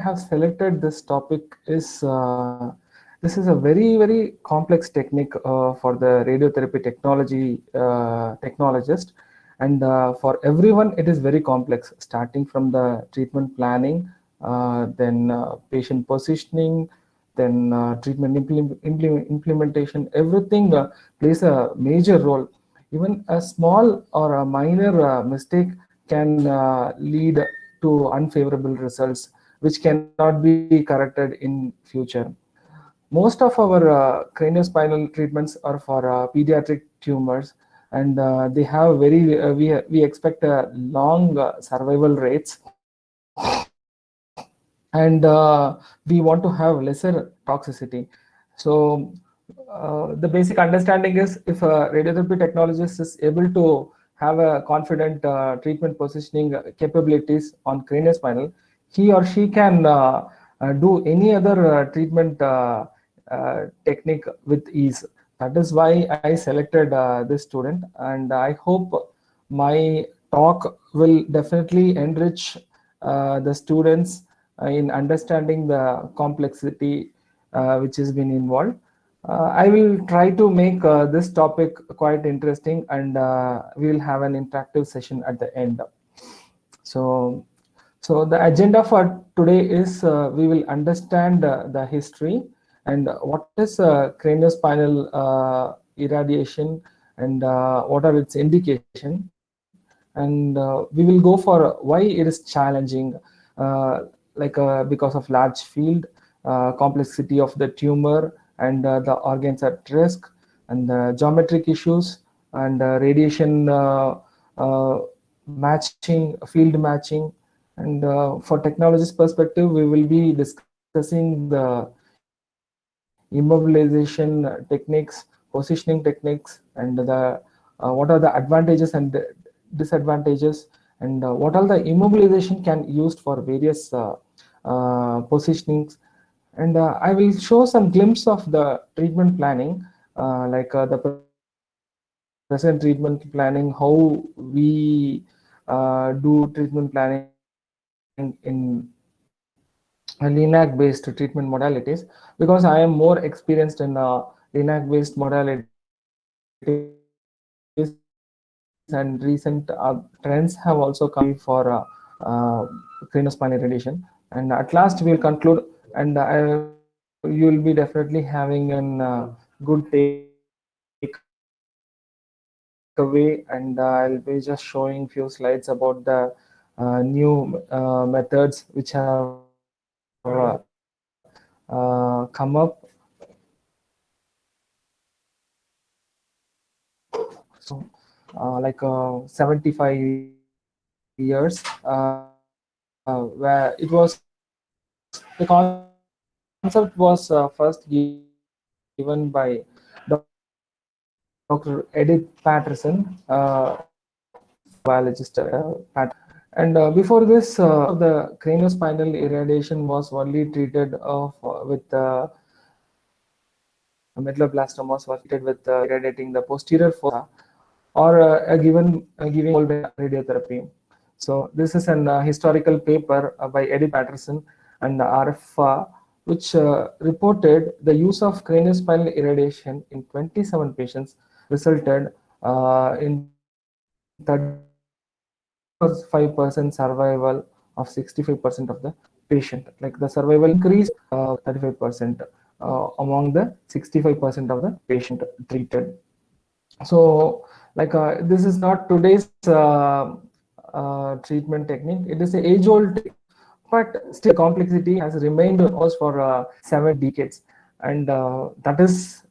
have selected this topic is this is a very complex technique for the radiotherapy technology technologist, and for everyone it is very complex, starting from the treatment planning, then patient positioning, then treatment implementation. Everything plays a major role. Even a small or a minor mistake can lead to unfavorable results, which cannot be corrected in future. Most of our craniospinal treatments are for pediatric tumors, and they have we expect long survival rates, and we want to have lesser toxicity. So the basic understanding is, if a radiotherapy technologist is able to have a confident treatment positioning capabilities on craniospinal, he or she can do any other treatment technique with ease. That is why I selected this student, and I hope my talk will definitely enrich the students in understanding the complexity which has been involved. I will try to make this topic quite interesting, and we will have an interactive session at the end. So, so the agenda for today is we will understand the history and what is craniospinal irradiation, and what are its indication, and we will go for why it is challenging, because of large field, complexity of the tumor, and the organs at risk, and the geometric issues, and radiation matching, field matching. And for technologist perspective, we will be discussing the immobilization techniques, positioning techniques, and the what are the advantages and disadvantages, and what all the immobilization can used for various positionings. And I will show some glimpse of the treatment planning, the present treatment planning, how we do treatment planning in LINAC based treatment modalities, because I am more experienced in LINAC based modalities, and recent trends have also come for craniospinal irradiation. And at last we'll conclude, and you will be definitely having a good takeaway, and I'll be just showing few slides about the new methods which have come up. So 75 years, where it was, the concept was first given by Dr. Edith Patterson, biologist. And before this, the craniospinal irradiation was only treated with medulloblastomas, was treated with irradiating the posterior fossa, or giving whole radiotherapy. So this is an historical paper by Edith Patterson and RF, which reported the use of craniospinal irradiation in 27 patients resulted in 35% survival of 65% of the patient. Like the survival increased 35% among the 65% of the patient treated. So this is not today's treatment technique. It is an age-old technique, but still complexity has remained almost for 7 decades, and that is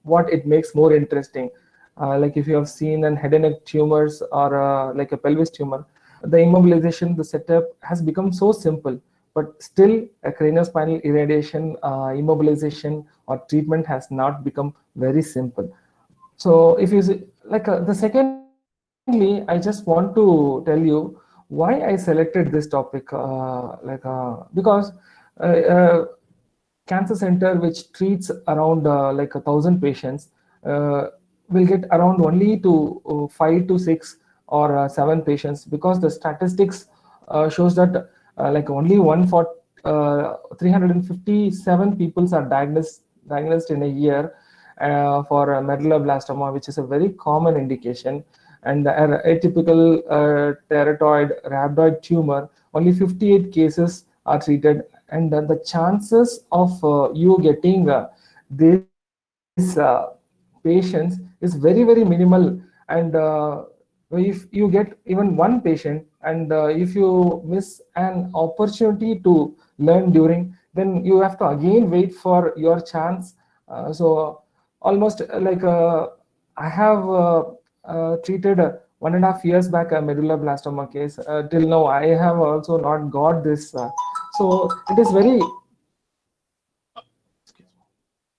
what it makes more interesting. Like if you have seen an head and neck tumors, or like a pelvis tumor, the immobilization, the setup has become so simple, but still a craniospinal irradiation immobilization or treatment has not become very simple. So if you see, the secondly, I just want to tell you why I selected this topic, because cancer center which treats around 1,000 patients will get around only to 5 to 6 or 7 patients, because the statistics shows that only 1 357 people are diagnosed in a year for medulloblastoma, which is a very common indication. And atypical teratoid rhabdoid tumor, only 58 cases are treated, and the chances of you getting this patients is very minimal. And if you get even one patient, and if you miss an opportunity to learn during, then you have to again wait for your chance. So almost I have treated 1.5 years back a medulloblastoma case. Till now I have also not got this. So it is very,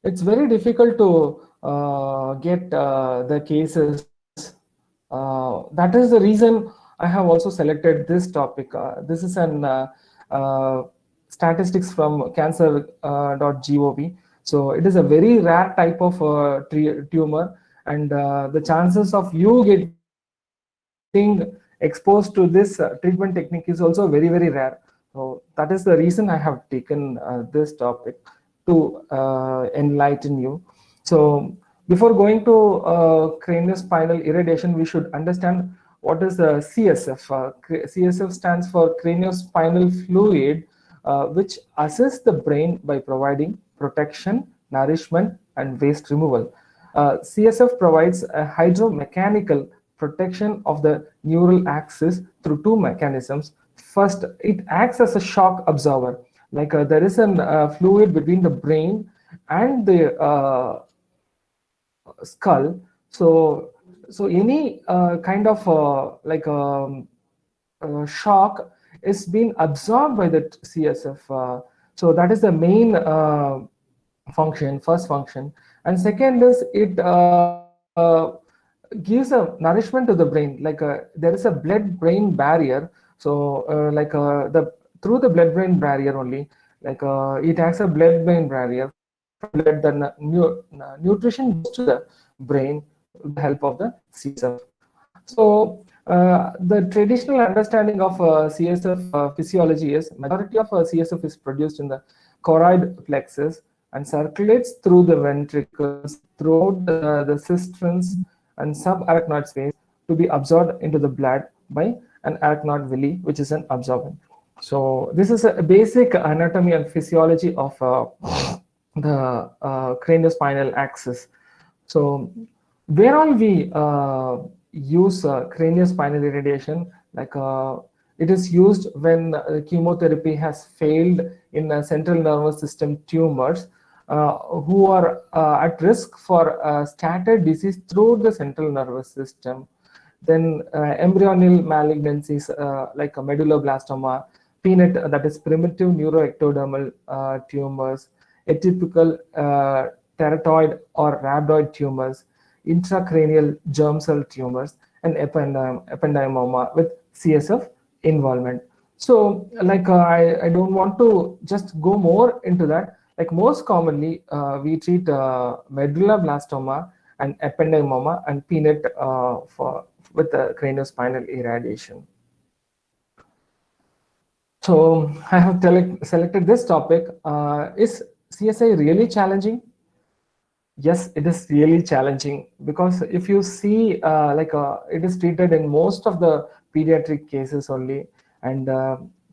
it's very difficult to get the cases. That is the reason I have also selected this topic. This is an statistics from cancer.gov. So it is a very rare type of tumor, and the chances of you getting exposed to this treatment technique is also very rare. So that is the reason I have taken this topic to enlighten you. So before going to craniospinal irradiation, we should understand what is the CSF. CSF stands for craniospinal fluid, which assists the brain by providing protection, nourishment, and waste removal. CSF provides a hydromechanical protection of the neural axis through two mechanisms. First, it acts as a shock absorber. There is a fluid between the brain and the skull. So any kind of shock is being absorbed by the CSF. So that is the main function, first function. And second is it gives a nourishment to the brain. There is a blood-brain barrier. So through the blood-brain barrier only, it acts a blood-brain barrier. From the blood, the nutrition goes to the brain with the help of the CSF. So the traditional understanding of CSF physiology is majority of CSF is produced in the choroid plexus and circulates through the ventricles, throughout the cisterns and subarachnoid space to be absorbed into the blood by an arachnoid villi, which is an absorbent. So this is a basic anatomy and physiology of the craniospinal axis. So where all we use craniospinal irradiation, it is used when chemotherapy has failed in central nervous system tumors who are at risk for scattered disease through the central nervous system. Then embryonal malignancies like a medulloblastoma, PNET, that is primitive neuroectodermal tumors, atypical teratoid or rhabdoid tumors, intracranial germ cell tumors, and ependymoma with CSF involvement. So I don't want to just go more into that. Most commonly we treat medulloblastoma and ependymoma and PNET with the craniospinal irradiation. So I have selected this topic. Is CSI really challenging? Yes, it is really challenging, because if you see it is treated in most of the pediatric cases only, and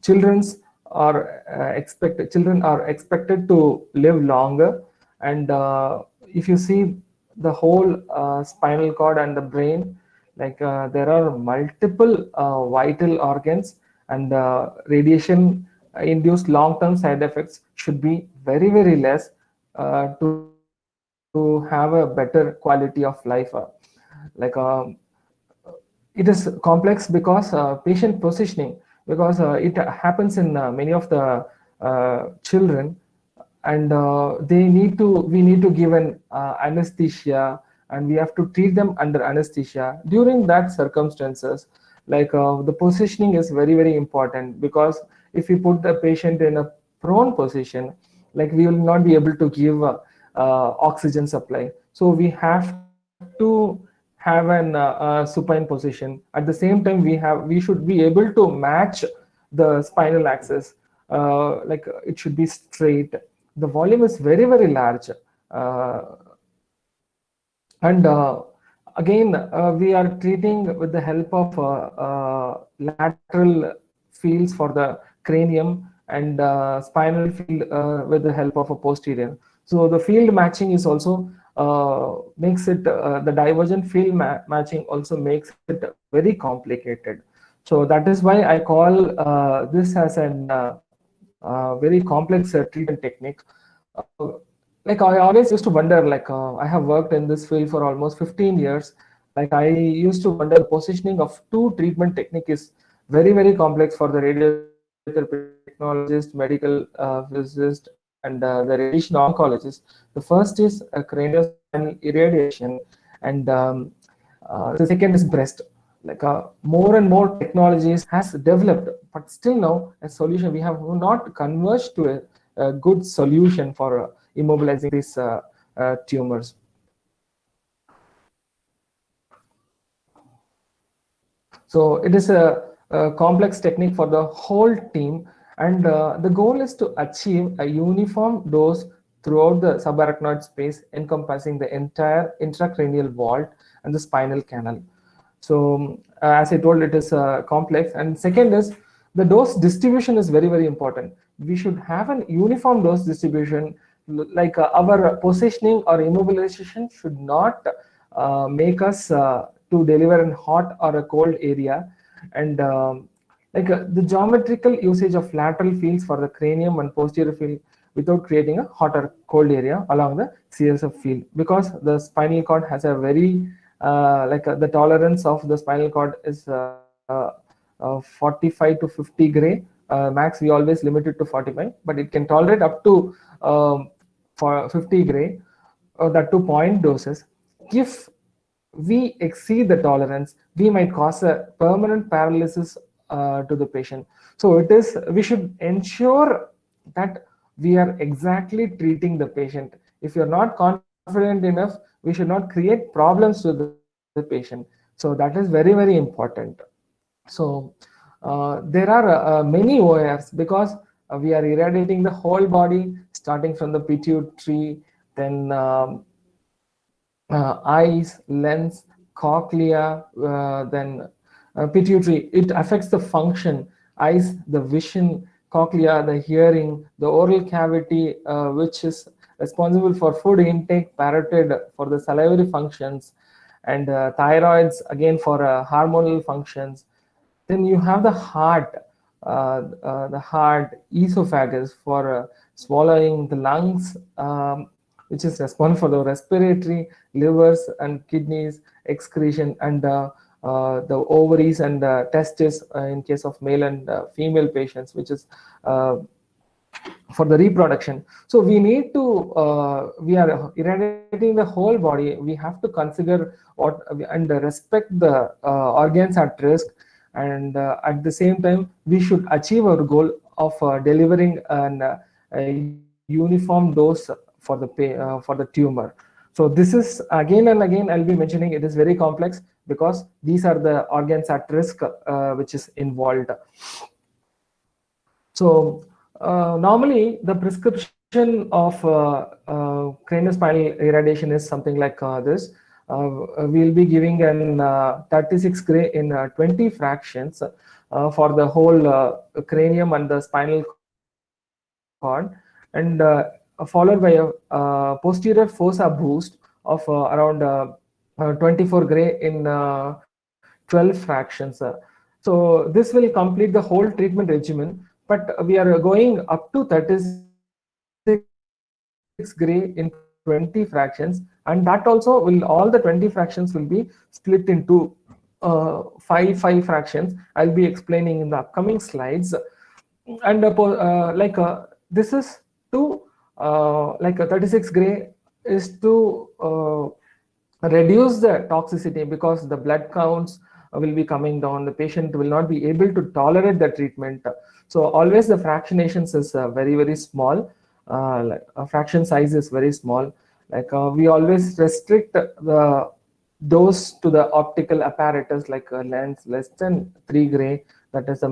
children are expected to live longer. And if you see the whole spinal cord and the brain, there are multiple vital organs, and radiation induced long-term side effects should be very less to have a better quality of life. It is complex because patient positioning, because it happens in many of the children, and we need to give an anesthesia, and we have to treat them under anesthesia. During that circumstances, the positioning is very important, because if we put the patient in a prone position, we will not be able to give oxygen supply. So we have to have an supine position. At the same time, we should be able to match the spinal axis. like it should be straight. The volume is very, very large. Uh, and again, we are treating with the help of lateral fields for the cranium and spinal field with the help of a posterior. So the field matching is also makes it the divergent field matching also makes it very complicated. So that is why I call this as an very complex treatment technique. Uh, like I always used to wonder, like I have worked in this field for almost 15 years. Like I used to wonder, the positioning of two treatment technique is very, very complex for the radiotherapy technologist, medical physicist, and the radiation oncologist. The first is a craniospinal irradiation, and the second is breast. Like more and more technologies has developed, but still now a solution, we have not converged to a good solution for immobilizing these tumors. So it is a complex technique for the whole team, and the goal is to achieve a uniform dose throughout the subarachnoid space, encompassing the entire intracranial vault and the spinal canal. So as I told, it is complex. And second is the dose distribution is very, very important. We should have an uniform dose distribution. Like our positioning or immobilization should not make us to deliver in hot or a cold area. And like the geometrical usage of lateral fields for the cranium and posterior field without creating a hot or cold area along the CSF field, because the spinal cord has a very the tolerance of the spinal cord is 45 to 50 gray. Max we always limit it to 45, but it can tolerate up to for 50 gray, or that to point doses. If we exceed the tolerance, we might cause a permanent paralysis to the patient. So it is, we should ensure that we are exactly treating the patient. If you're not confident enough, we should not create problems to the patient. So that is very, very important. So there are many OIRs, because we are irradiating the whole body, starting from the pituitary, then eyes, lens, cochlea, then pituitary. It affects the function, eyes, the vision, cochlea, the hearing, the oral cavity, which is responsible for food intake, parotid for the salivary functions, and thyroids again for hormonal functions. Then you have the heart, esophagus for swallowing, the lungs, which is responsible for the respiratory, livers and kidneys, excretion, and the ovaries and testes in case of male and female patients, which is for the reproduction. So we need to, we are irradiating the whole body. We have to consider what and respect the organs at risk, and at the same time we should achieve our goal of delivering a uniform dose for the tumor. So this is again and again I'll be mentioning, it is very complex, because these are the organs at risk which is involved. So normally the prescription of craniospinal irradiation is something like this. We'll be giving an 36 gray in 20 fractions for the whole cranium and the spinal cord, and followed by a posterior fossa boost of around 24 gray in 12 fractions. So this will complete the whole treatment regimen, but we are going up to 36 gray in 20 fractions, and that also will, all the 20 fractions will be split into five fractions. I'll be explaining in the upcoming slides. And this is to like a 36 gray is to reduce the toxicity, because the blood counts will be coming down, the patient will not be able to tolerate the treatment. So always the fractionations is very, very small, like fraction size is very small. Like we always restrict the dose to the optical apparatus, like lens less than 3 gray, that is the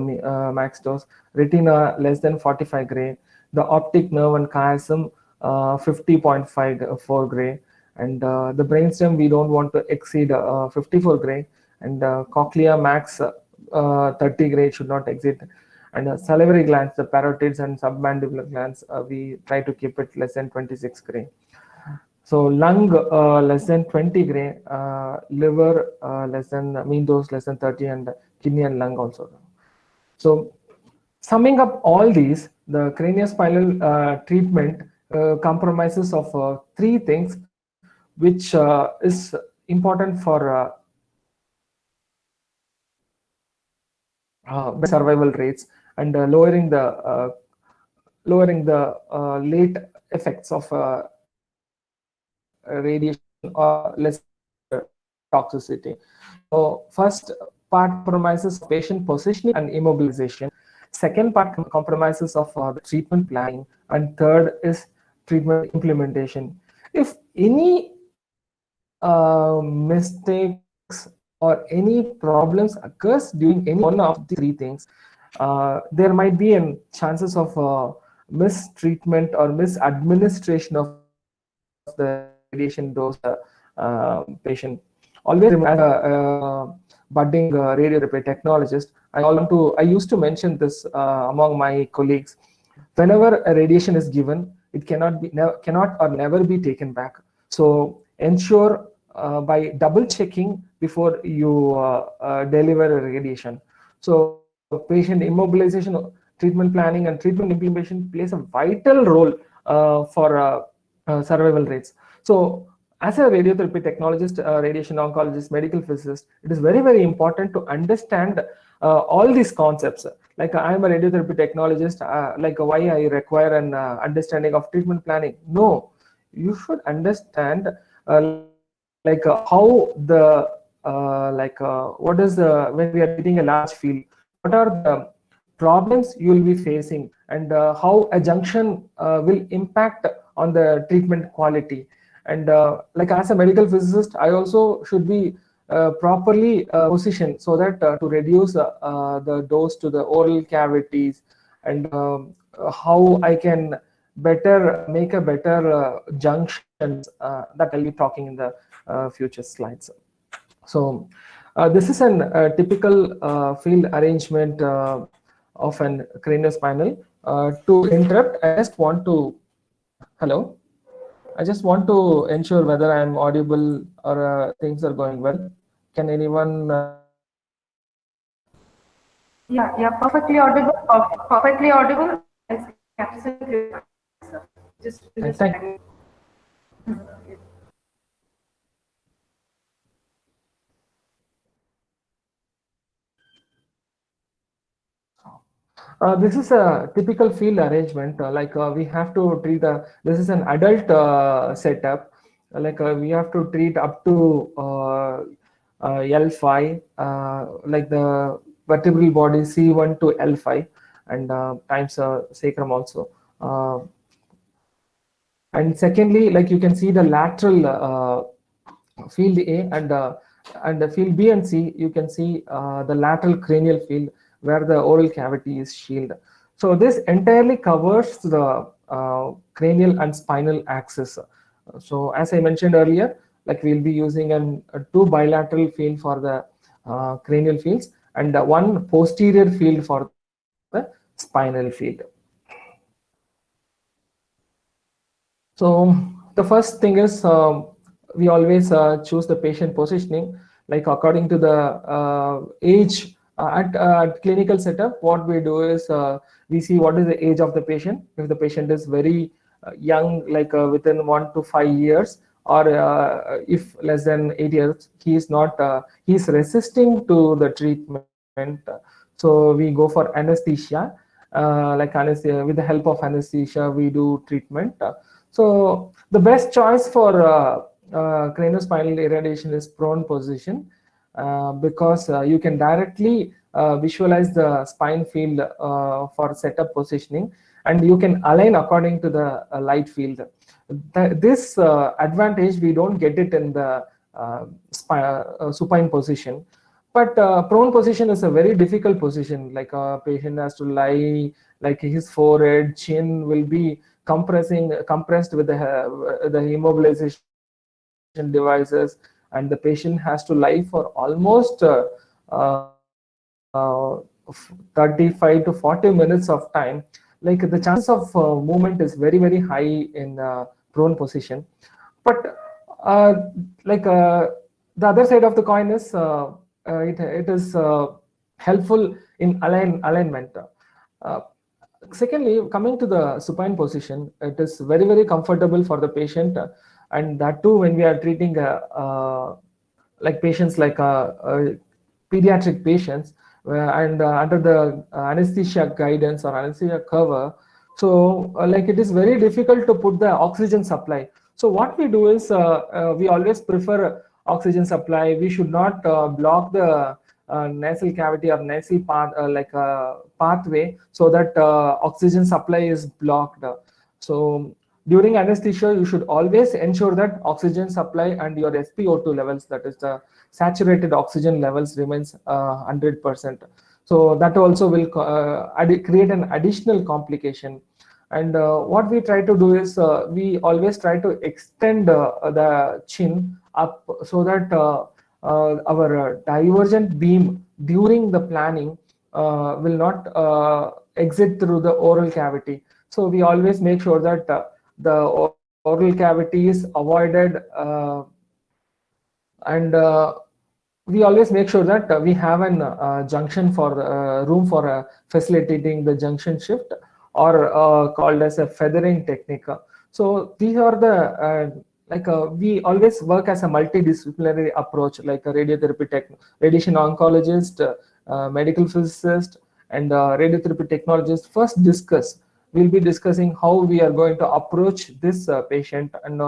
max dose. Retina less than 45 gray. The optic nerve and chiasm 50.54 gray, and the brainstem we don't want to exceed 54 gray, and cochlea max 30 gray, should not exceed. And salivary glands, the parotids and submandibular glands, we try to keep it less than 26 gray. So lung less than 20 gray, liver less than mean dose less than 30, and kidney and lung also. So summing up all these, the craniospinal treatment compromises of three things, which is important for survival rates, and lowering the late effects of radiation or lesser toxicity. So first part compromises patient positioning and immobilization. Second part compromises of the treatment planning, and third is treatment implementation. If any mistakes or any problems occurs during any one of the three things, there might be a chances of mistreatment or misadministration of the radiation dose patient. Always remember, as a budding radiotherapy technologist, I used to mention this among my colleagues. Whenever a radiation is given, it cannot or never be taken back. So ensure by double checking before you deliver a radiation. So patient immobilization, treatment planning, and treatment implementation plays a vital role for survival rates. So as a radiotherapy technologist, radiation oncologist, medical physicist, it is very, very important to understand all these concepts. Like I am a radiotherapy technologist, like why I require an understanding of treatment planning? No, you should understand how the what is the, when we are treating a large field, what are the problems you will be facing, and how a junction will impact on the treatment quality. And like as a medical physicist, I also should be properly positioned so that to reduce the dose to the oral cavities, and how I can make a better junctions that I'll be talking in the future slides. So this is a typical field arrangement of an craniospinal. To interrupt, I just want to, hello? I just want to ensure whether I'm audible or things are going well. Can anyone? Yeah, perfectly audible. Perfectly audible. Absolutely. Just Thank. This is a typical field arrangement. We have to treat this is an adult setup. We have to treat up to L5, like the vertebral body C1 to L5, and times sacrum also. And secondly, like you can see the lateral field A, and the field B and C, you can see the lateral cranial field where the oral cavity is shielded. So this entirely covers the cranial and spinal axis. So as I mentioned earlier, like we'll be using a two bilateral field for the cranial fields, and one posterior field for the spinal field. So the first thing is we always choose the patient positioning, like according to the age. At clinical setup, what we do is we see what is the age of the patient. If the patient is very young, like within 1 to 5 years, or if less than 8 years, he is resisting to the treatment. So we go for anesthesia. Anesthesia, with the help of anesthesia, we do treatment. So the best choice for craniospinal irradiation is prone position, because you can directly visualize the spine field for setup positioning, and you can align according to the light field. This advantage we don't get it in the supine position. But prone position is a very difficult position. Like a patient has to lie, like his forehead, chin will be compressed with the immobilization devices, and the patient has to lie for almost 35 to 40 minutes of time. Like the chances of movement is very, very high in prone position. But uh, like the other side of the coin is it is helpful in alignment. Uh, Secondly, coming to the supine position, it is very, very comfortable for the patient, and that too when we are treating like patients like pediatric patients, and under the anesthesia guidance or anesthesia cover. So like it is very difficult to put the oxygen supply. So what we do is we always prefer oxygen supply. We should not block the nasal cavity or nasal path, like a pathway, so that oxygen supply is blocked. So during anesthesia, you should always ensure that oxygen supply and your SpO2 levels, that is the saturated oxygen levels, remains 100%. So that also will create an additional complication. And what we try to do is we always try to extend the chin up, so that our divergent beam during the planning will not exit through the oral cavity. So we always make sure that the oral cavity is avoided, and we always make sure that we have an junction for room for facilitating the junction shift, or called as a feathering technique. So these are the we always work as a multidisciplinary approach, like a radiotherapy radiation oncologist, medical physicist, and radiotherapy technologist first discuss. We'll be discussing how we are going to approach this patient, and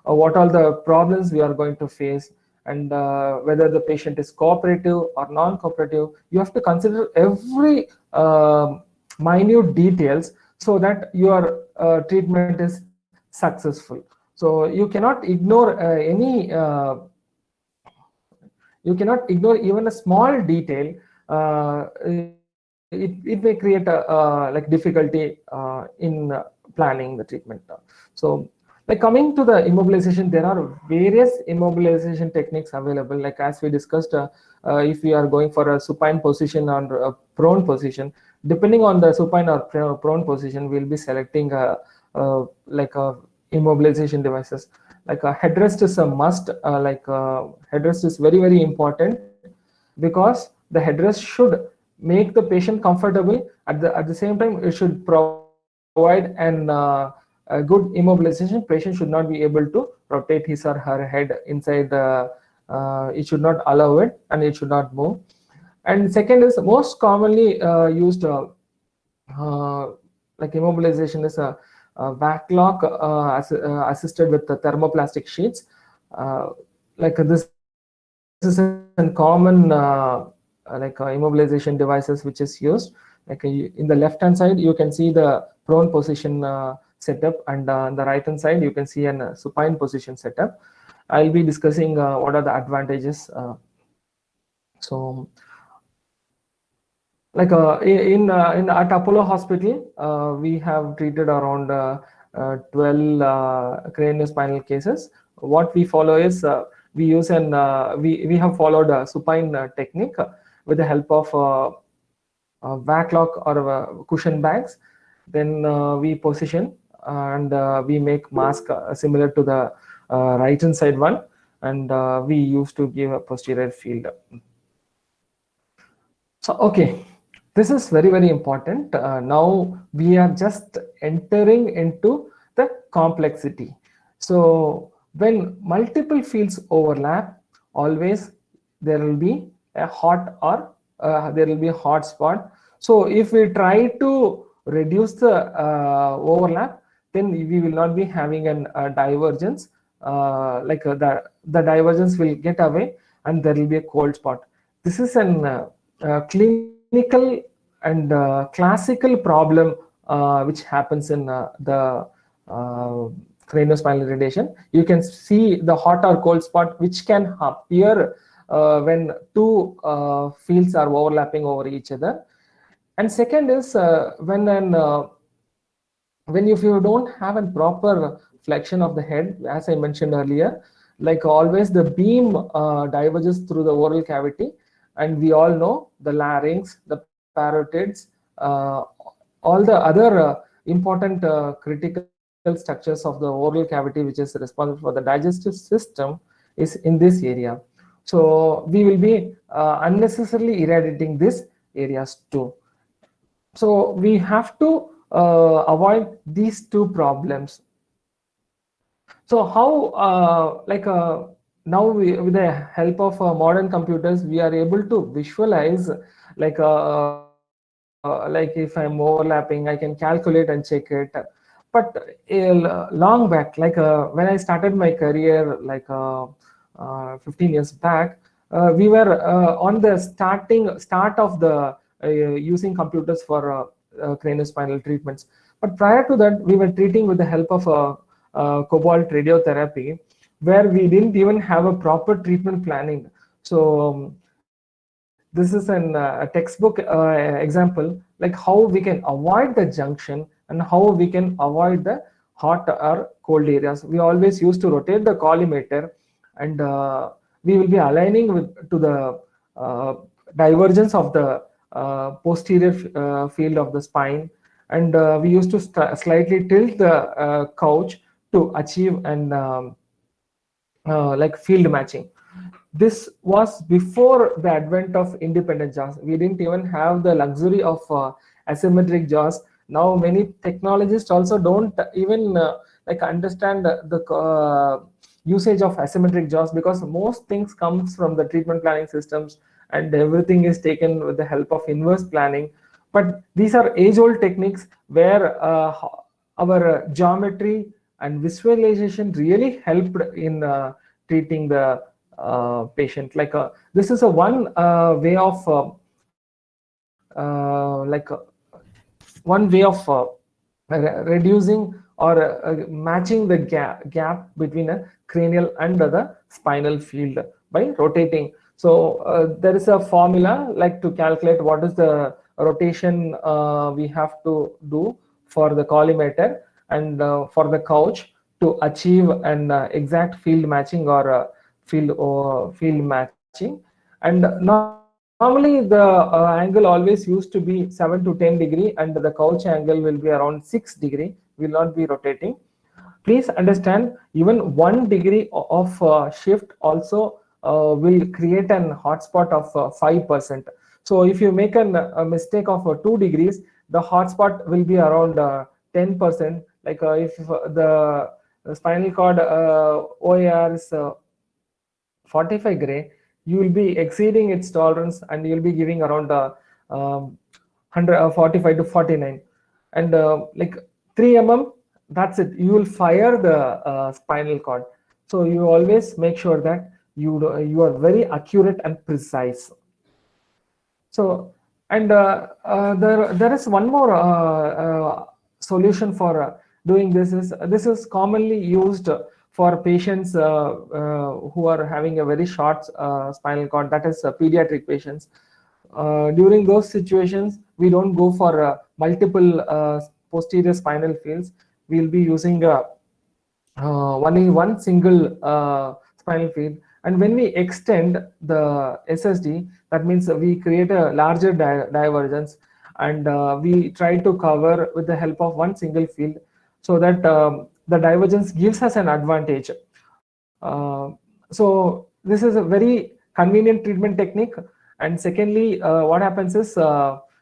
what are the problems we are going to face, and whether the patient is cooperative or non-cooperative. You have to consider every minute details, so that your treatment is successful. So you cannot ignore you cannot ignore even a small detail. It may create a like difficulty in planning the treatment. So like coming to the immobilization, there are various immobilization techniques available. Like as we discussed, if we are going for a supine position or a prone position, depending on the supine or prone position, we'll be selecting like a immobilization devices. Like a headrest is a must. Headrest is very, very important, because the headrest should make the patient comfortable. At the same time, it should provide a good immobilization. Patient should not be able to rotate his or her head inside the it should not allow it, and it should not move. And second is most commonly used like immobilization is a back lock assisted with the thermoplastic sheets. Like this is a common immobilization devices which is used. Like in the left hand side, you can see the prone position setup, and on the right hand side, you can see an supine position setup. I'll be discussing what are the advantages. So like in at Apollo Hospital, we have treated around 12 craniospinal cases. What we follow is we use an we have followed a supine technique with the help of back lock or cushion bags. Then we position, and we make mask similar to the right hand side one, and we used to give a posterior field. So okay, this is very, very important. Now we are just entering into the complexity. So when multiple fields overlap, always there will be a hot or there will be a hot spot. So if we try to reduce the overlap, then we will not be having a divergence. The divergence will get away, and there will be a cold spot. This is an clinical and classical problem which happens in the craniospinal irradiation. You can see the hot or cold spot which can appear when two fields are overlapping over each other. And second is when if you don't have a proper flexion of the head, as I mentioned earlier, like always the beam diverges through the oral cavity, and we all know the larynx, the parotids, uh, all the other important critical structures of the oral cavity, which is responsible for the digestive system, is in this area. So we will be unnecessarily irradiating these areas too. So we have to avoid these two problems. So how now with the help of modern computers, we are able to visualize like if I'm overlapping, I can calculate and check it. But long back, when I started my career 15 years back, we were on the start of the using computers for craniospinal treatments. But prior to that, we were treating with the help of cobalt radiotherapy, where we didn't even have a proper treatment planning. So this is a textbook example, like how we can avoid the junction and how we can avoid the hot or cold areas. We always used to rotate the collimator, and we will be aligning to the uh, divergence of the posterior field of the spine, and we used to slightly tilt the couch to achieve an like field matching. This was before the advent of independent jaws. We didn't even have the luxury of asymmetric jaws. Now many technologists also don't even understand the usage of asymmetric jaws, because most things comes from the treatment planning systems, and everything is taken with the help of inverse planning. But these are age-old techniques where our geometry and visualization really helped in treating the patient. This is a one way of one way of reducing or matching the gap between a cranial and the spinal field by rotating. So there is a formula like to calculate what is the rotation we have to do for the collimator and for the couch to achieve an exact field matching or field matching. And normally the angle always used to be 7 to 10 degree, and the couch angle will be around 6 degree, will not be rotating. Please understand, even 1 degree of shift also will create an hotspot of 5%. So if you make a mistake of 2 degrees, the hotspot will be around 10%. If the spinal cord OAR is 45 gray, you will be exceeding its tolerance, and you will be giving around 45 to 49, and like 3 mm, that's it, you will fire the spinal cord. So you always make sure that you are very accurate and precise. So, and there is one more solution for doing this. This is commonly used for patients who are having a very short spinal cord, that is pediatric patients. During those situations, we don't go for multiple posterior spinal fields. We'll be using only one single spinal field. And when we extend the SSD, that means we create a larger divergence, and we try to cover with the help of one single field, so that the divergence gives us an advantage. So this is a very convenient treatment technique. And secondly, what happens is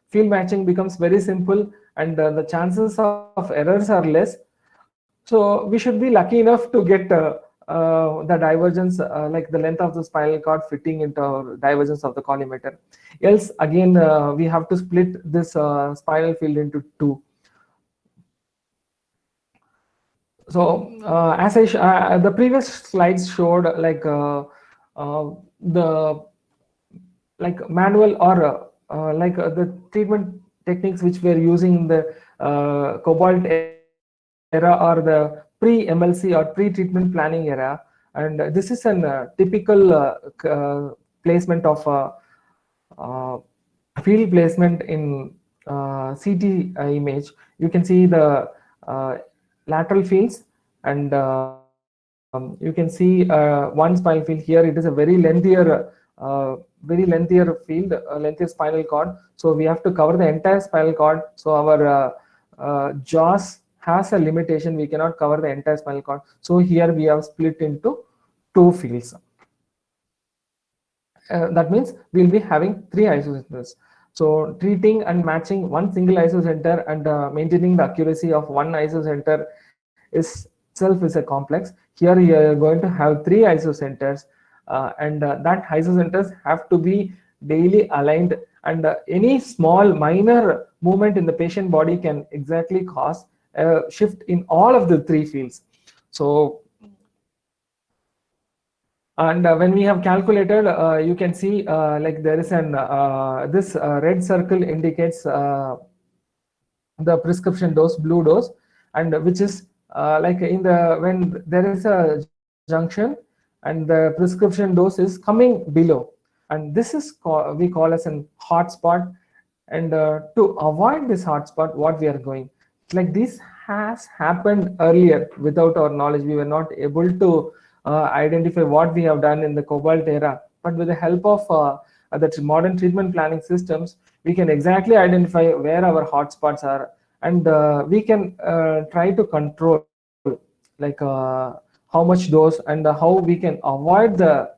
field matching becomes very simple, and the chances of errors are less. So we should be lucky enough to get the divergence, like the length of the spinal cord fitting into divergence of the collimator. Else again, we have to split this spinal field into two. So as the previous slides showed, the manual or the treatment techniques which we're using in the cobalt era, or the pre-MLC or pre-treatment planning era. And this is an typical placement of uh, field placement in CT image, you can see the lateral fields, and you can see one spinal field here. It is a very lengthier field, lengthier spinal cord. So we have to cover the entire spinal cord. So our jaws has a limitation. We cannot cover the entire spinal cord. So here we have split into two fields. That means we'll be having three isocenters. So treating and matching one single isocenter and maintaining the accuracy of one isocenter is itself is a complex. Here you are going to have three isocenters, and that isocenters have to be daily aligned, and any small minor movement in the patient body can exactly cause a shift in all of the three fields. So and when we have calculated, you can see like there is an this red circle indicates the prescription dose, blue dose, and which is like in the when there is a junction and the prescription dose is coming below, and this is we call as an hotspot. And to avoid this hotspot, what we are going, like this has happened earlier without our knowledge. We were not able to identify what we have done in the cobalt era, but with the help of the modern treatment planning systems, we can exactly identify where our hotspots are, and we can try to control like how much dose and how we can avoid the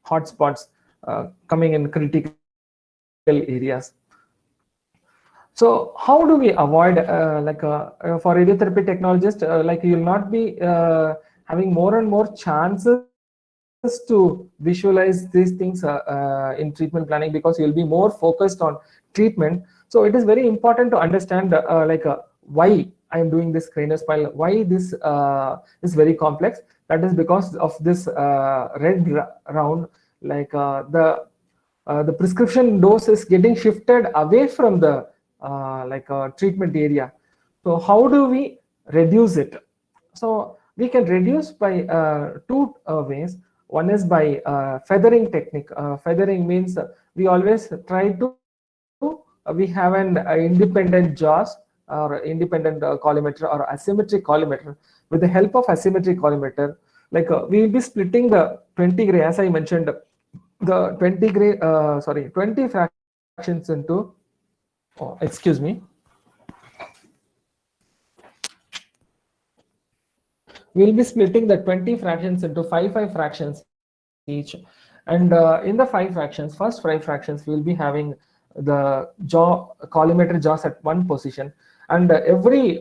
hotspots coming in critical areas. So how do we avoid for radiotherapy technologists, like you will not be having more and more chances to visualize these things in treatment planning, because you will be more focused on treatment. So it is very important to understand why I am doing this craniospinal, why this is very complex. That is because of this red round, like the prescription dose is getting shifted away from the treatment area. So how do we reduce it? So we can reduce by two ways. One is by feathering technique. Feathering means we always try to we have an independent jaws or independent collimator or asymmetric collimator. With the help of asymmetric collimator, like we will be splitting the 20 gray, as I mentioned, the 20 gray 20 fractions into, excuse me, we'll be splitting the 20 fractions into 5 fractions each. And in the 5 fractions, first 5 fractions, we'll be having the jaw collimator jaws at one position, and every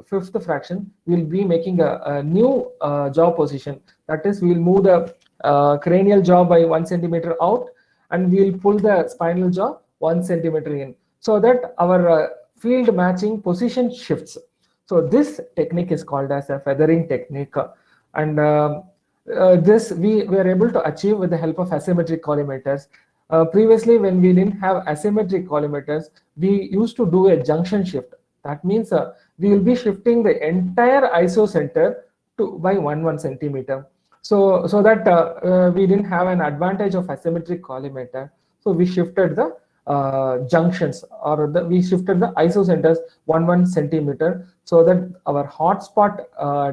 fifth fraction we'll be making a new jaw position. That is, we'll move the cranial jaw by 1 centimeter out, and we'll pull the spinal jaw 1 centimeter in, so that our field matching position shifts. So this technique is called as a feathering technique, and this we were able to achieve with the help of asymmetric collimators. Previously, when we didn't have asymmetric collimators, we used to do a junction shift. That means we will be shifting the entire isocenter to by 1 centimeter. So that we didn't have an advantage of asymmetric collimator. So we shifted the junctions, or we shifted the isocenters 1 centimeter, so that our hotspot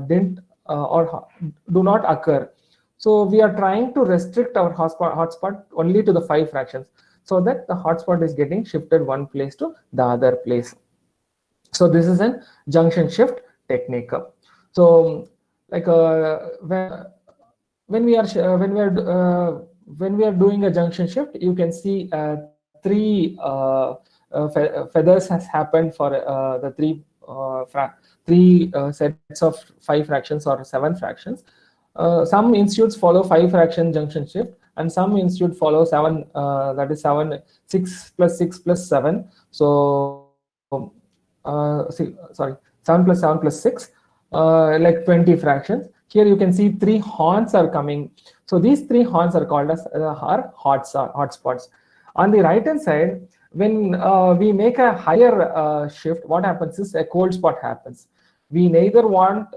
didn't or do not occur. So we are trying to restrict our hotspot only to the 5 fractions, so that the hotspot is getting shifted one place to the other place. So this is a junction shift technique. So like when we are doing a junction shift, you can see three feathers has happened for the three sets of 5 fractions or 7 fractions. Some institutes follow 5 fraction junction shift, and some institute follow 7, that is 6 plus 6 plus 7. So 7 plus 7 plus 6, like 20 fractions. Here you can see 3 horns are coming. So these 3 horns are called as our hotspots. On the right hand side, when we make a higher shift, what happens is a cold spot happens. We neither want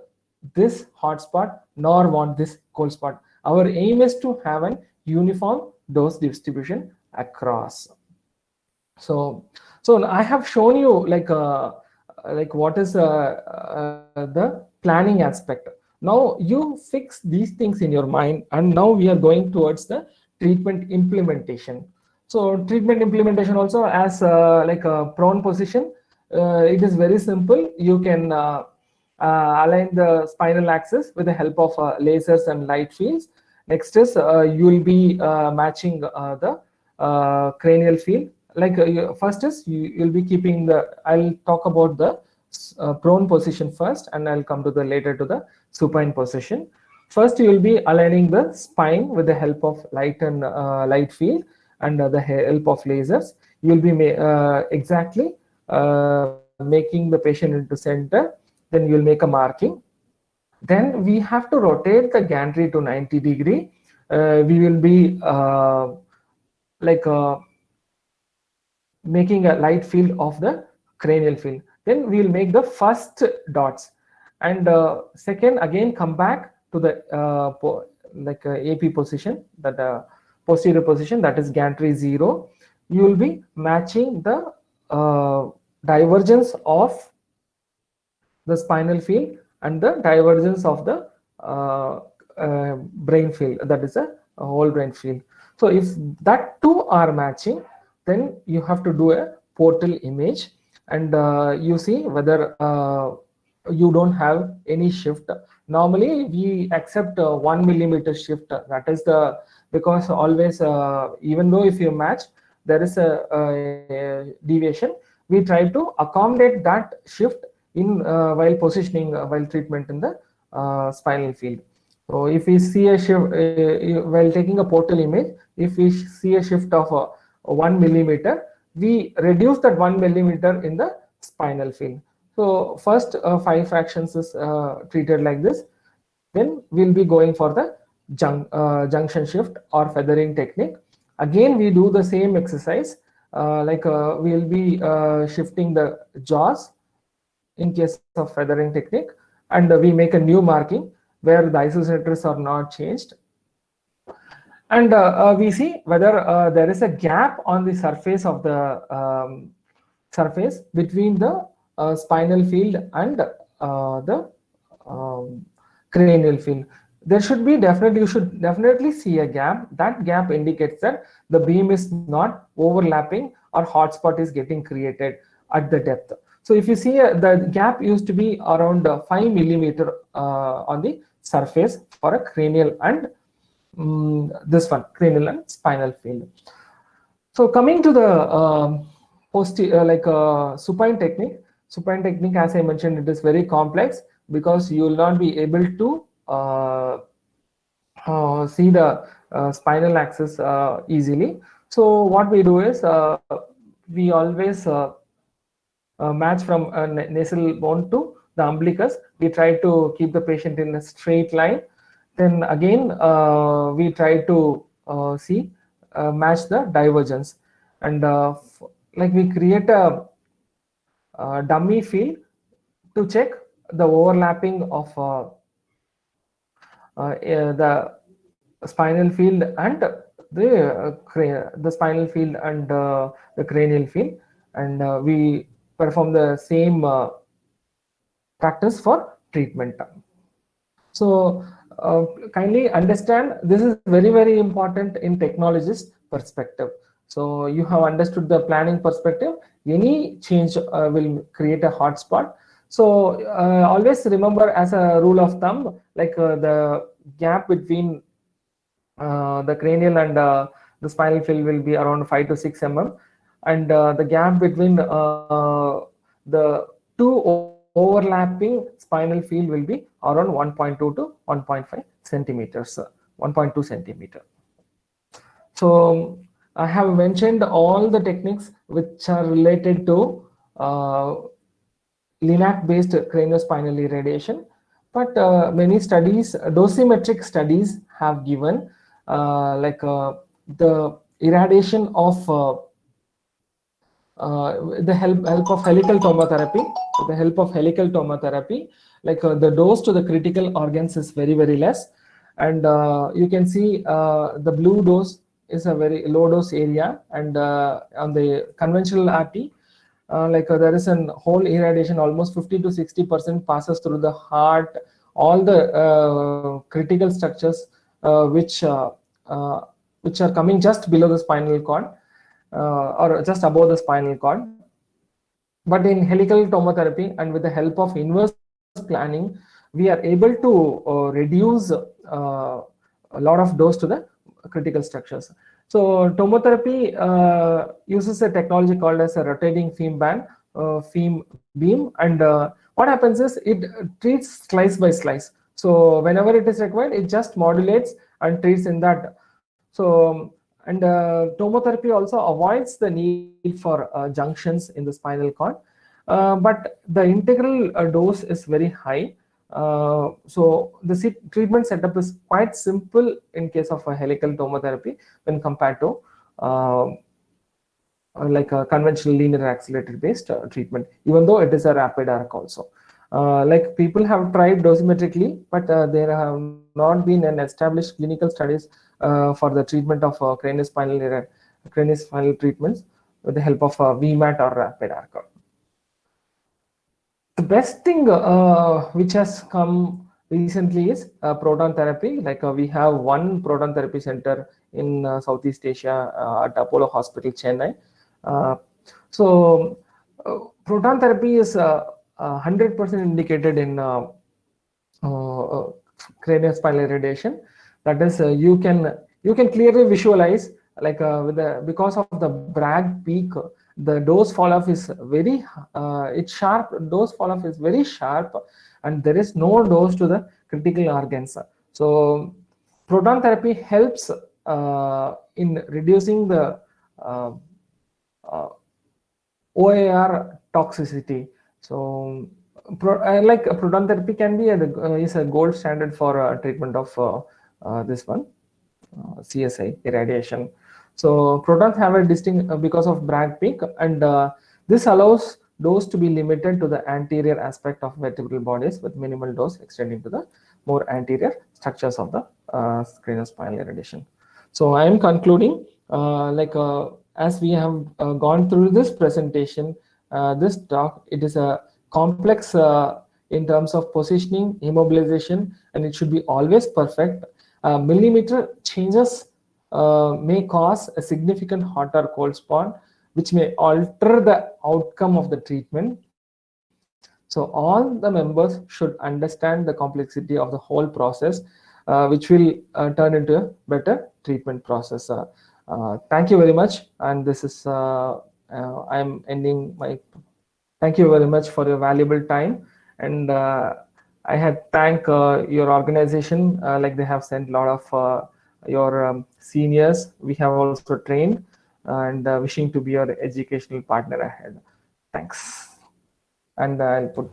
this hotspot nor want this cold spot. Our aim is to have an uniform dose distribution across. So I have shown you like what is the planning aspect. Now you fix these things in your mind, and now we are going towards the treatment implementation. So treatment implementation also as like a prone position, it is very simple. You can align the spinal axis with the help of lasers and light fields. Next is you will be matching the cranial field. Like first is you'll be keeping the, I'll talk about the prone position first, and I'll come to the later to the supine position. First you will be aligning the spine with the help of light and light field and the help of lasers. You will be exactly making the patient into center. Then you will make a marking. Then we have to rotate the gantry to 90°. We will be like making a light field of the cranial field. Then we will make the first dots, and second again come back to the AP position, that posterior position, that is gantry 0. You will be matching the divergence of the spinal field and the divergence of the brain field, that is a whole brain field. So if that two are matching, then you have to do a portal image, and you see whether you don't have any shift. Normally we accept 1 millimeter shift. That is the, because always even though if you match there is a deviation, we try to accommodate that shift in while positioning, while treatment in the spinal field. So if we see a shift while taking a portal image, if we see a shift of 1 millimeter, we reduce that 1 millimeter in the spinal field. So first 5 fractions is treated like this. Then we'll be going for the junction shift or feathering technique. Again we do the same exercise, we'll be shifting the jaws in case of feathering technique, and we make a new marking where the isosceles are not changed, and we see whether there is a gap on the surface of the surface between the spinal field and the cranial field. There should be definitely, you should definitely see a gap. That gap indicates that the beam is not overlapping or hotspot is getting created at the depth. So if you see the gap used to be around 5 millimeter on the surface for a cranial and this one, cranial and spinal field. So coming to the supine technique. Supine technique, as I mentioned, it is very complex because you will not be able to see the spinal axis easily. So what we do is we always match from nasal bone to the umbilicus. We try to keep the patient in a straight line. Then again we try to match the divergence, and we create a dummy field to check the overlapping of the spinal field and the spinal field and the cranial field, and we perform the same practice for treatment. So kindly understand, this is very, very important in technologist perspective. So you have understood the planning perspective. Any change will create a hotspot. So always remember, as a rule of thumb, the gap between the cranial and the spinal field will be around 5 to 6 mm, and the gap between the two overlapping spinal field will be around 1.2 to 1.5 centimeters, 1.2 centimeter. So I have mentioned all the techniques which are related to LINAC-based craniospinal irradiation, but many studies, dosimetric studies, have given the irradiation of the help of helical tomotherapy. With the help of helical tomotherapy, the dose to the critical organs is very, very less, and you can see the blue dose is a very low dose area, and on the conventional RT, there is an whole irradiation, almost 50 to 60% passes through the heart, all the critical structures uh, which are coming just below the spinal cord or just above the spinal cord. But in helical tomotherapy and with the help of inverse planning, we are able to reduce a lot of dose to the critical structures. So tomotherapy uses a technology called as a rotating beam, and what happens is it treats slice by slice. So whenever it is required, it just modulates and treats in that. So and tomotherapy also avoids the need for junctions in the spinal cord, but the integral dose is very high. So the treatment setup is quite simple in case of a helical tomotherapy when compared to like a conventional linear accelerator based treatment, even though it is a rapid arc also. Like people have tried dosimetrically, but there have not been an established clinical studies for the treatment of craniospinal treatments with the help of VMAT or rapid arc. The best thing which has come recently is proton therapy. We have one proton therapy center in Southeast Asia at Apollo Hospital, Chennai. Proton therapy is 100% indicated in craniospinal irradiation. That is, you can clearly visualize because of the Bragg peak, the dose fall off is very it's sharp. Dose fall off is very sharp, and there is no dose to the critical organs. So proton therapy helps in reducing the OAR toxicity. So proton therapy can be is a gold standard for treatment of this one, CSI irradiation. So protons have a distinct because of Bragg peak, and this allows dose to be limited to the anterior aspect of vertebral bodies with minimal dose extending to the more anterior structures of the craniospinal irradiation. So I am concluding, as we have gone through this presentation, this talk, it is a complex in terms of positioning, immobilization, and it should be always perfect. Millimeter changes may cause a significant hot or cold spot, which may alter the outcome of the treatment. So all the members should understand the complexity of the whole process, which will turn into a better treatment process. Thank you very much, and this is I am ending my. Thank you very much for your valuable time, and I had thank your organization. They have sent a lot of your seniors. We have also trained, and wishing to be your educational partner ahead. Thanks, and I'll put.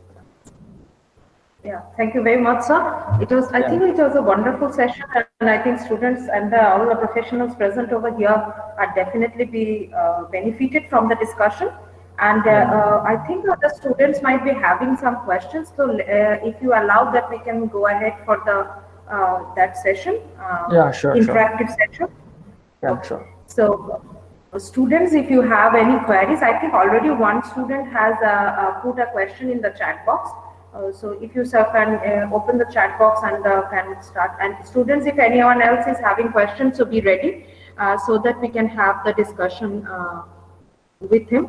Yeah, thank you very much, sir. It was, I think it was a wonderful session, and I think students and all the professionals present over here are definitely be benefited from the discussion. And I think the students might be having some questions. So if you allow that, we can go ahead for the that session. Sure, interactive session. Yeah, sure. So students, if you have any queries, I think already one student has put a question in the chat box. So if you can open the chat box and can start. And students, if anyone else is having questions, so be ready so that we can have the discussion with him.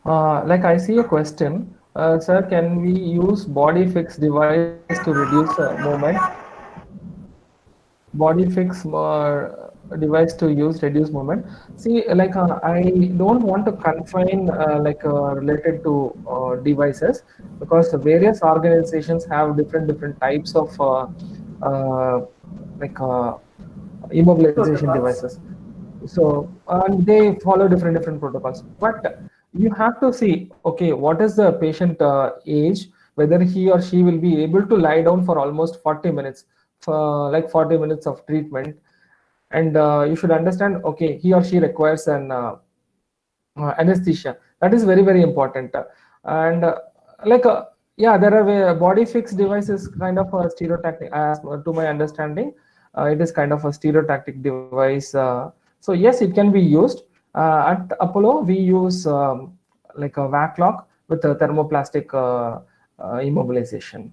I see a question. Sir, can we use body fix device to reduce movement? Body fix device to reduce movement. See, I don't want to confine related to devices, because various organizations have different types of immobilization devices. So and they follow different protocols, but you have to see, okay, what is the patient age, whether he or she will be able to lie down for almost 40 minutes, for 40 minutes of treatment. And you should understand, okay, he or she requires an anesthesia. That is very important. And there are body fix devices kind of stereotactic, as to my understanding. It is kind of a stereotactic device. So yes, it can be used. At Apollo, we use like a vac lock with a thermoplastic immobilization.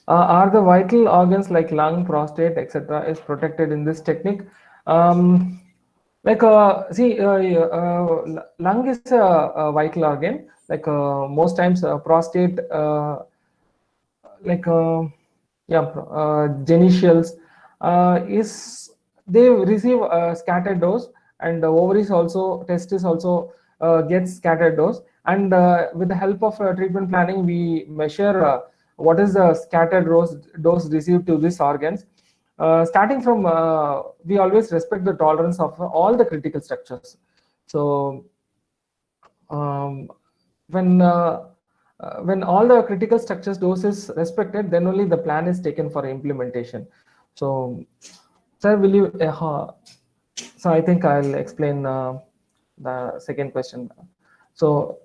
Are the vital organs like lung, prostate, etc., is protected in this technique? Lung is a vital organ. Like most times, prostate, like genitals, is they receive a scattered dose, and the ovaries also, testis also gets scattered dose. And with the help of treatment planning, we measure what is the scattered dose received to these organs. Starting from, we always respect the tolerance of all the critical structures. So um, when all the critical structures dose is respected, then only the plan is taken for implementation. So, sir, will you? So I think I'll explain the second question. So,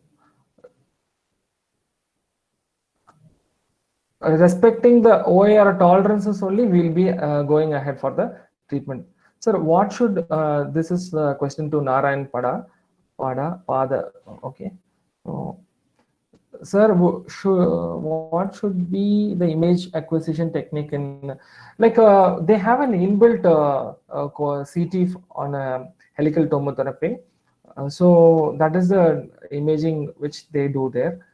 respecting the OIR tolerances only, we'll be going ahead for the treatment. Sir, what should, this is the question to Narayan Pada. Okay. So, sir, what should be the image acquisition technique in, like they have an inbuilt CT on a helical tomotherapy. So that is the imaging which they do there.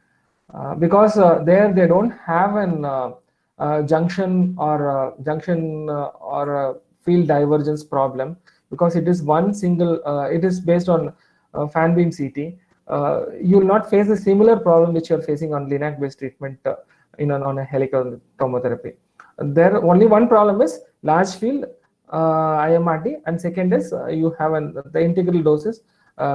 Because there they don't have an junction or field divergence problem, because it is one single, it is based on fan beam CT. You will not face a similar problem which you are facing on LINAC based treatment on a helical tomotherapy. There only one problem is large field IMRT, and second is you have the integral dose is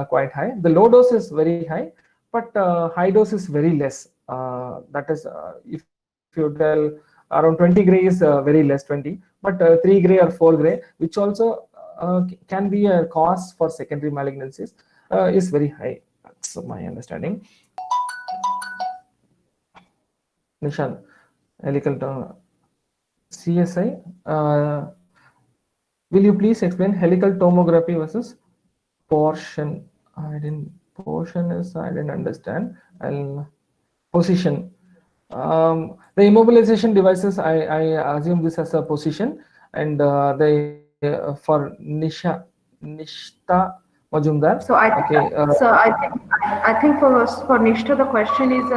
quite high. The low dose is very high, but high dose is very less. That is, if you tell around 20 gray is very less, 20, but 3 gray or 4 gray, which also can be a cause for secondary malignancies, is very high. That's my understanding. Nishan, helical CSI. Will you please explain helical tomography versus portion? Portion is, I didn't understand. And position. The immobilization devices, I assume this as a position, and for Nishta Majumdar. So I think for Nishta the question is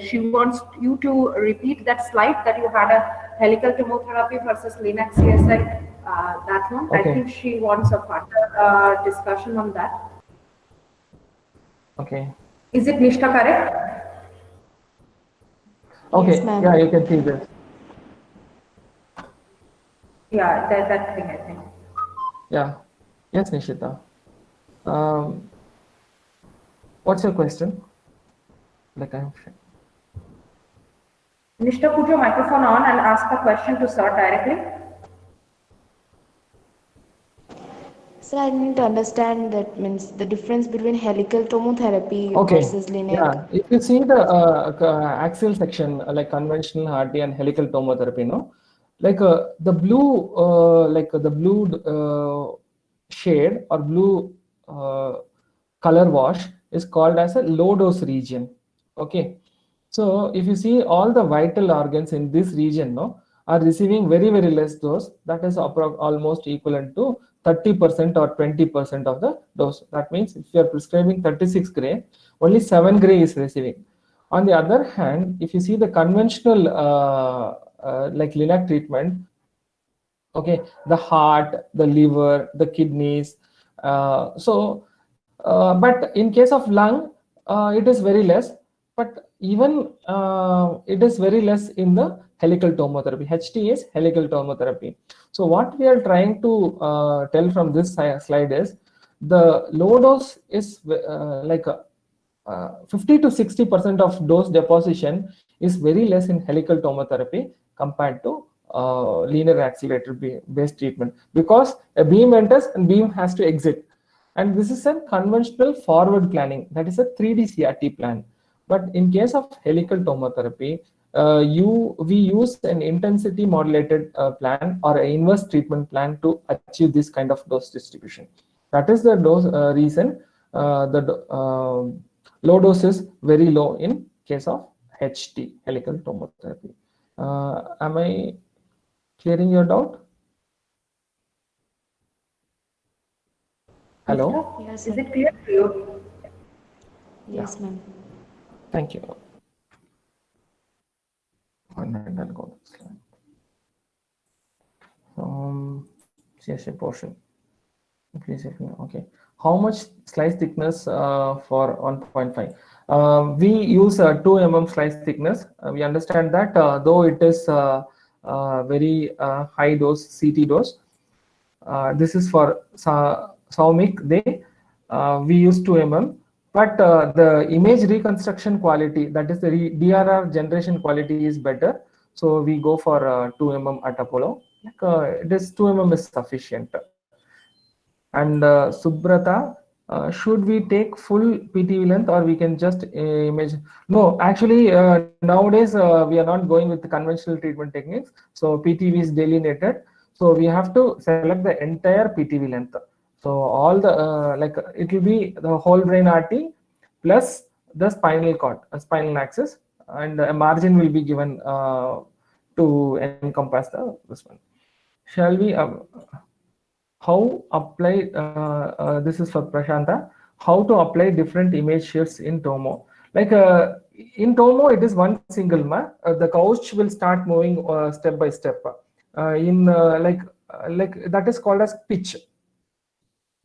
she wants you to repeat that slide that you had a helical chemotherapy versus LINAC CSI, that one. Okay. I think she wants a further discussion on that. Okay. Is it Nishta correct? Okay. Yes, yeah, you can see this. Yeah, that thing, I think. Yeah. Yes, Nishita. What's your question? Like I'm sure. Nishta, put your microphone on and ask the question to sir directly. Sir, I need to understand that means the difference between helical tomotherapy versus LINAC. Yeah, if you see the axial section, like conventional RT and helical tomotherapy, no, like the blue, shade or blue color wash is called as a low dose region. Okay, so if you see all the vital organs in this region, no, are receiving very less dose. That is almost equivalent to 30% or 20% of the dose. That means if you are prescribing 36 gray, only 7 gray is receiving. On the other hand, if you see the conventional like LINAC treatment, okay, the heart, the liver, the kidneys, but in case of lung, it is very less, but even it is very less in the helical tomotherapy. HT is helical tomotherapy. So what we are trying to tell from this slide is the low dose is like 50 to 60% of dose deposition is very less in helical tomotherapy compared to linear accelerator based treatment, because a beam enters and beam has to exit. And this is a conventional forward planning, that is a 3D CRT plan. But in case of helical tomotherapy, we use an intensity modulated plan or an inverse treatment plan to achieve this kind of dose distribution. That is the dose reason the low dose is very low in case of HT, helical tomotherapy. Am I clearing your doubt? Hello? Yes, Is sir. it clear to you? Yes, ma'am. Thank you. 1 minute, I'll go next slide. CSA portion. Please, okay. How much slice thickness for 1.5? We use 2 mm slice thickness. We understand that though it is very high dose CT dose, this is for Saumic day. We use 2 mm, but the image reconstruction quality, that is the DRR generation quality, is better. So we go for 2 mm at Apollo. It is 2 mm is sufficient. And Subrata, should we take full PTV length or we can just image? No, actually nowadays we are not going with the conventional treatment techniques. So PTV is delineated. So we have to select the entire PTV length. So all the like it will be the whole brain RT plus the spinal cord, spinal axis, and a margin will be given to encompass this one. Shall we? How apply this is for Prashanta, how to apply different image shifts in Tomo. Like in Tomo it is one single the couch will start moving step by step in like that is called as pitch.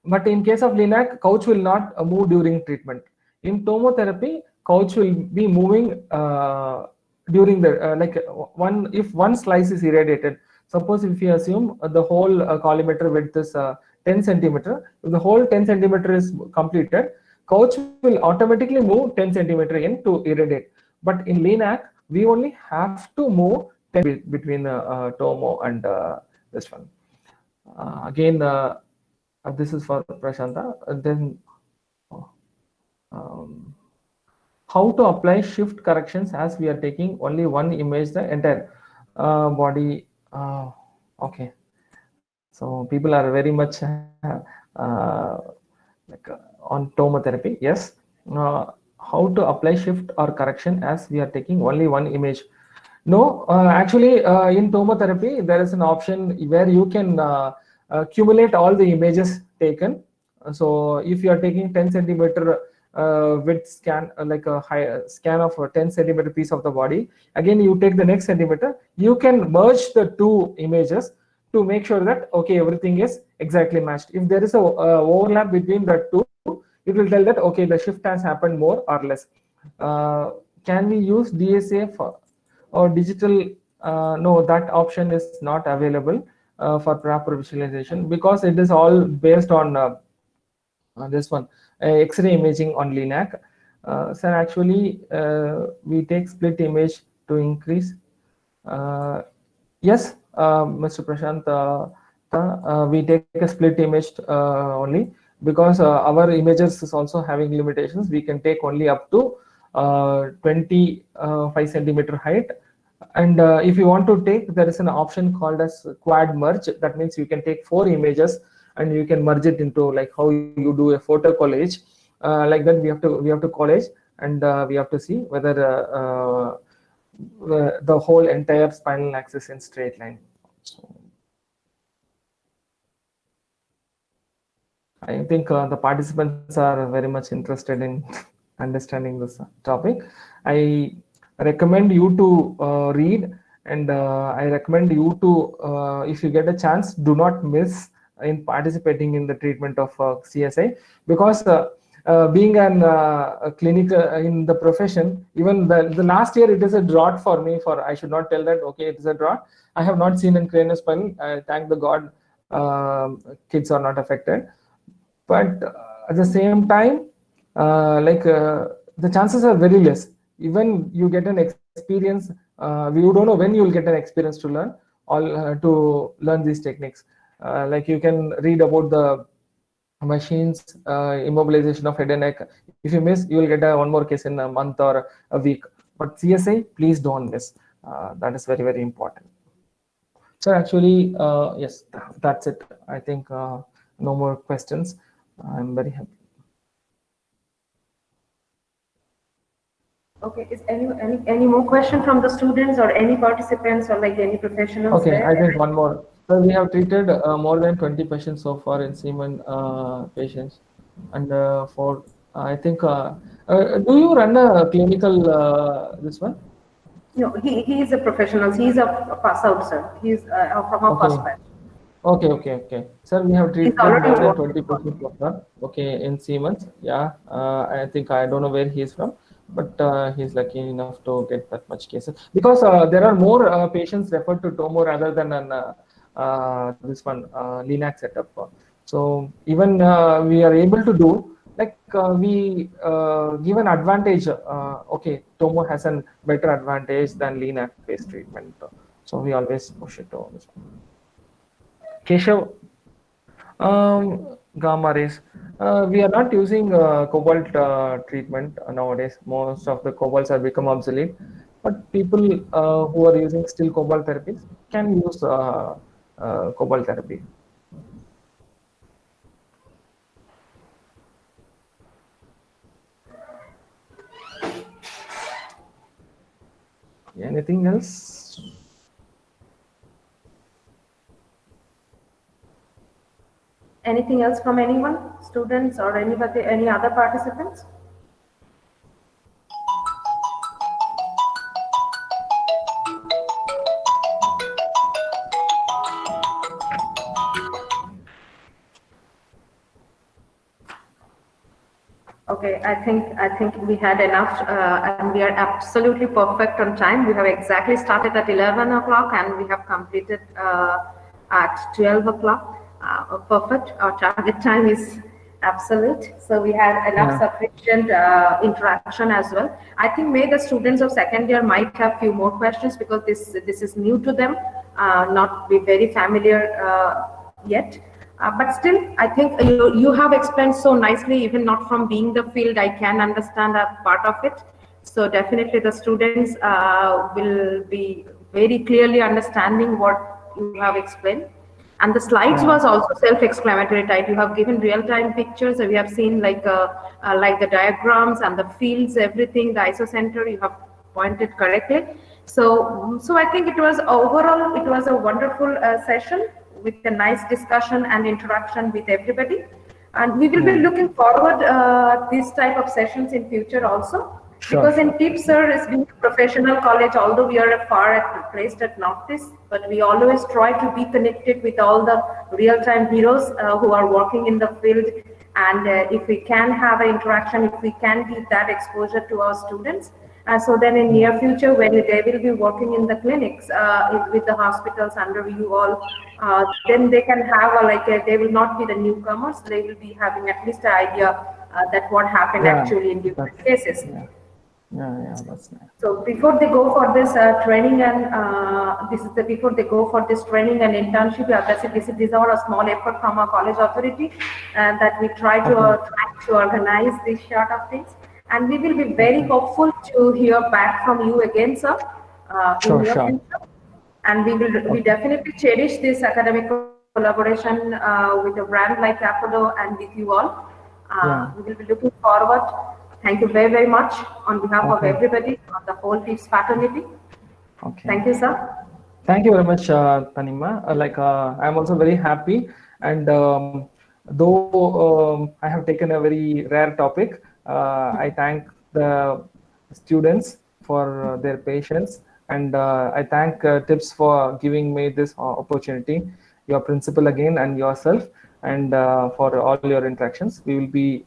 But in case of LINAC, couch will not move during treatment. In tomotherapy, couch will be moving during the if one slice is irradiated. Suppose if you assume the whole collimator width is 10 centimeter, if the whole 10 centimeter is completed, couch will automatically move 10 centimeter in to irradiate. But in LINAC, we only have to move 10 between Tomo and this one. Again, this is for Prashanta. Then how to apply shift corrections as we are taking only one image the entire body. Okay, so people are very much on tomotherapy. Yes. How to apply shift or correction as we are taking only one image? No, actually in tomotherapy there is an option where you can accumulate all the images taken. So if you are taking 10 centimeter width scan, like a high scan of a 10 centimeter piece of the body, again you take the next centimeter, you can merge the two images to make sure that okay, everything is exactly matched. If there is a overlap between the two, it will tell that okay, the shift has happened more or less. Can we use DSA for or digital? No, that option is not available for proper visualization because it is all based on this one X-ray imaging on LINAC. So actually we take split image to increase. Yes, Mr. Prashant, we take a split image only because our images is also having limitations. We can take only up to 25 centimeter height. And if you want to take, there is an option called as quad merge. That means you can take 4 images and you can merge it into like how you do a photo collage. Like that we have to collage, and we have to see whether the whole entire spinal axis in straight line. So I think the participants are very much interested in understanding this topic. I recommend you to read, and I recommend you to, if you get a chance, do not miss in participating in the treatment of CSI, because being a clinical in the profession, even the last year it is a drought for me. For I should not tell that okay, it is a drought. I have not seen in craniospinal. Thank the God, kids are not affected. But at the same time, the chances are very less. Even you get an experience, you don't know when you will get an experience to learn to learn these techniques. Like you can read about the machines, immobilization of head and neck. If you miss, you will get one more case in a month or a week. But CSA, please don't miss. That is very, very important. So actually, yes, that's it. I think no more questions. I'm very happy. Okay, is any more question from the students or any participants or like any professionals Okay, there? I think one more. So we have treated more than 20 patients so far in Seaman patients, and for I think, do you run a clinical this one? No, he is a professional. He is a pass out, sir. He's from our Okay, first batch. okay. Sir, we have He's treated already more than working 20 for patients so far. Okay, in Siemens. Yeah, I think I don't know where he is from, but he's lucky enough to get that much cases because there are more patients referred to Tomo rather than an this one Linac setup. So even we are able to do like we give an advantage. Okay, Tomo has a better advantage than Linac based treatment. So we always push it to this one. Keshav, gamma rays. We are not using cobalt treatment nowadays. Most of the cobalts have become obsolete. But people who are using still cobalt therapies can use cobalt therapy. Anything else? Anything else from anyone, students or anybody, any other participants? Okay, I think we had enough, and we are absolutely perfect on time. We have exactly started at 11 o'clock, and we have completed at 12 o'clock. Perfect. Our target time is absolute. So we had enough sufficient interaction as well. I think maybe the students of second year might have few more questions because this is new to them, not be very familiar yet. But still, I think you have explained so nicely, even not from being the field, I can understand a part of it. So definitely the students will be very clearly understanding what you have explained. And the slides was also self-explanatory type. You have given real-time pictures. We have seen like the diagrams and the fields, everything, the isocenter, you have pointed correctly. So I think it was overall, it was a wonderful session with a nice discussion and interaction with everybody. And we will be looking forward these type of sessions in future also. Because in TIP, sir, is being a professional college, although we are placed at Northeast, but we always try to be connected with all the real-time heroes who are working in the field. And if we can have an interaction, if we can give that exposure to our students, so then in near future, when they will be working in the clinics with the hospitals under you all, then they can have they will not be the newcomers. They will be having at least an idea that what happened actually in different cases. Yeah, that's nice. So before they go for this training and before they go for this training and internship, these are a small effort from our college authority that we try to organize this sort of things. And we will be very hopeful to hear back from you again, sir, in your future. And we definitely cherish this academic collaboration with a brand like Apollo and with you all. We will be looking forward. Thank you very, very much on behalf of everybody, on the whole TIPS fraternity. Thank you, sir. Thank you very much, Tanima. I'm also very happy. And though I have taken a very rare topic, I thank the students for their patience. And I thank TIPS for giving me this opportunity, your principal again and yourself, and for all your interactions. We will be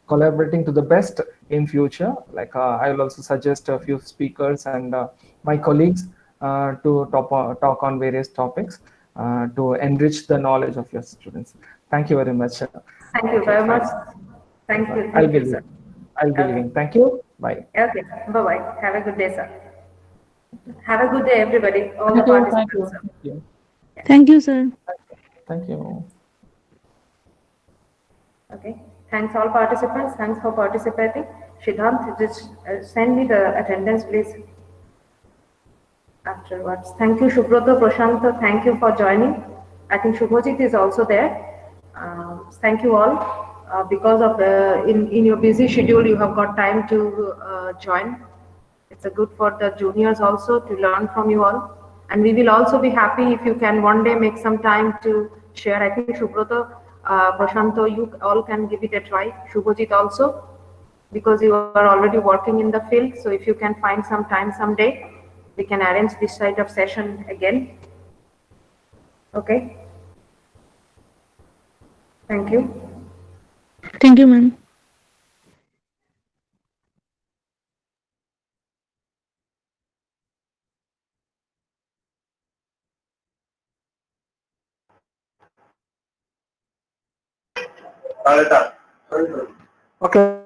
collaborating to the best in future. I will also suggest a few speakers and my colleagues to talk on various topics to enrich the knowledge of your students. Thank you very much. Thank you very much. Thank you. I'll be leaving. Thank you. Bye. Okay. Bye-bye. Have a good day, sir. Have a good day, everybody. All the participants. Thank you. Thank you, sir. Thank you. Okay. Thanks all participants. Thanks for participating. Shidhant, just send me the attendance, please, afterwards. Thank you, Shubhrata, Prashanta. Thank you for joining. I think Shubhajit is also there. Thank you all. Because of in your busy schedule, you have got time to join. It's a good for the juniors also to learn from you all. And we will also be happy if you can one day make some time to share. I think Shubhrata, Prashanto, you all can give it a try. Shubhajit also, because you are already working in the field. So if you can find some time someday, we can arrange this side of session again. Okay. Thank you. Thank you, ma'am. Okay.